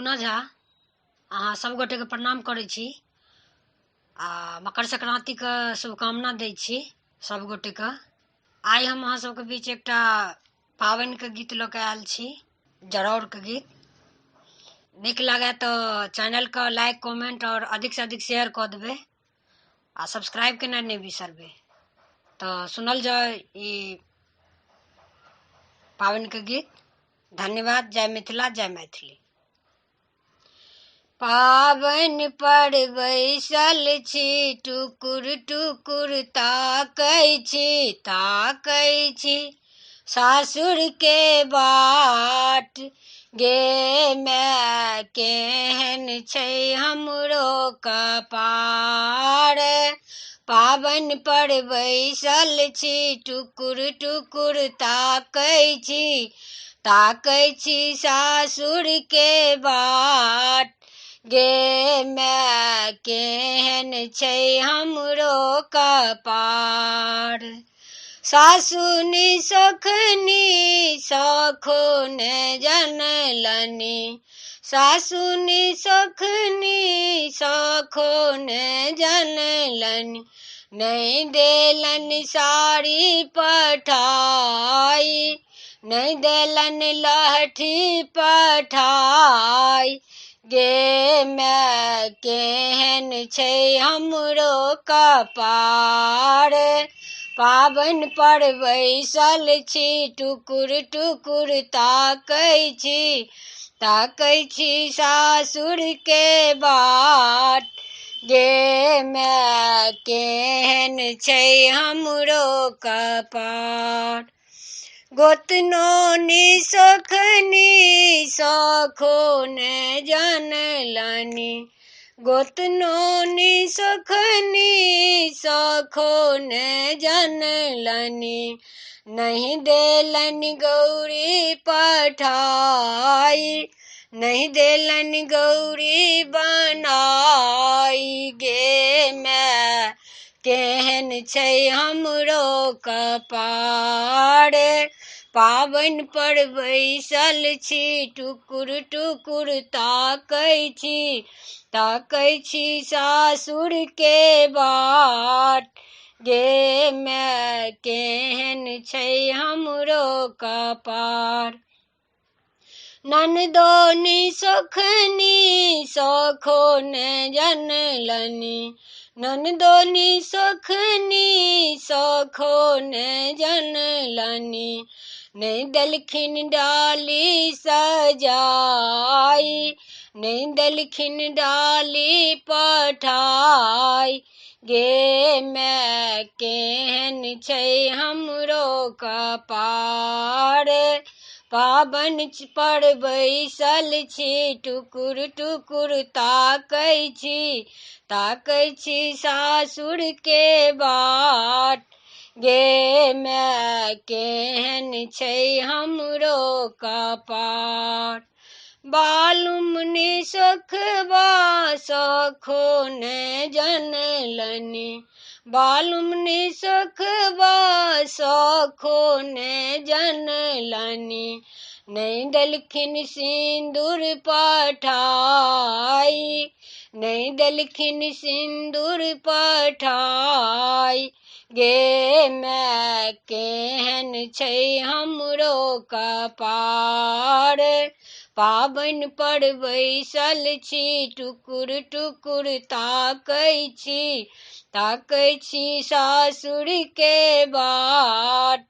अरुणा झा। अहाँ सब गोटे के प्रणाम करै छी आ मकर संक्रांति के शुभकामना दै छी सब गोटे के। आइ हम अहाँ सबके बीच एकटा पावनि के गीत लऽ के आयल छी, जरौर के गीत। नीक लगे तो चैनल के लाइक कमेंट और अधिक से अधिक शेयर कऽ देबै आ सब्सक्राइब केनाइ नहि बिसरबै। तो सुनल जाय ई पावनि के गीत। धन्यवाद। जय मिथिला, जय मैथिली। पावनि पर बैसल छी, टुकुर टुकुर ताकै छी सासुर के बाट। गे माय केहन छै हमरो कपार। पावनि पर बैसल छी, टुकुर टुकुर ताकै छी सासुर के बाट। गे माय केहन छै हमरो कपार। सासुनी सखनी सखो ने जनलनी, सासुनी सखनी सखो ने जनलनी। नहीं देलन साड़ी पठाई, नहीं देलन लहठी पठाई। गे माय केहन छै हमरो कपार। पावनि पर बैसल छी, टुकुर टुकुर ताकै छी सासुर के बाट। गे माय केहन छै हमरो कपार। गोतनोनी सखनी सखो ने जनलनी, गोतनोनी सखनी सखो ने जनलनी। नहीं देलन गौरी पठाई, नहीं देलन गौरी बनाई। गे माय केहन छै हमरो कपार। पावनि पर बैसल छी, टुकुर टुकुर ताकै छी सासुर के बाट। गे माय केहन छै हमरो कपार। ननदोनी सखनी सखो ने जनलनी, ननदोनी सखनी सखो ने जनलनी। नहीं देलखिन डाली सजाई, नहीं देलखिन डाली पठाई। गे माय केहन छै हमरो कपार। पावनि पर बैसल छी, टुकुर टुकुर ताकै छी सासुर के बाट। गे माय केहन छै हमरो कपार। बालुमनी सखबा सखो ने जनलनी, बालुमनी सखबा सखो ने जनलनी। नहीं देलखिन सिंदूर पठाई, नहीं देलखिन सिंदूर पठाई। गे माय केहन छै हमरो कपार। पावनि पर बैसल छी, टुकुर टुकुर ताकै छी सासुर के बाट।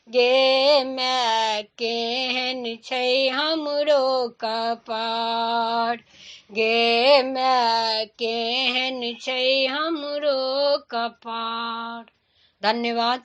गे माय केहन छै हमरो कपार। गे माय केहन छै हमरो कपार। धन्यवाद।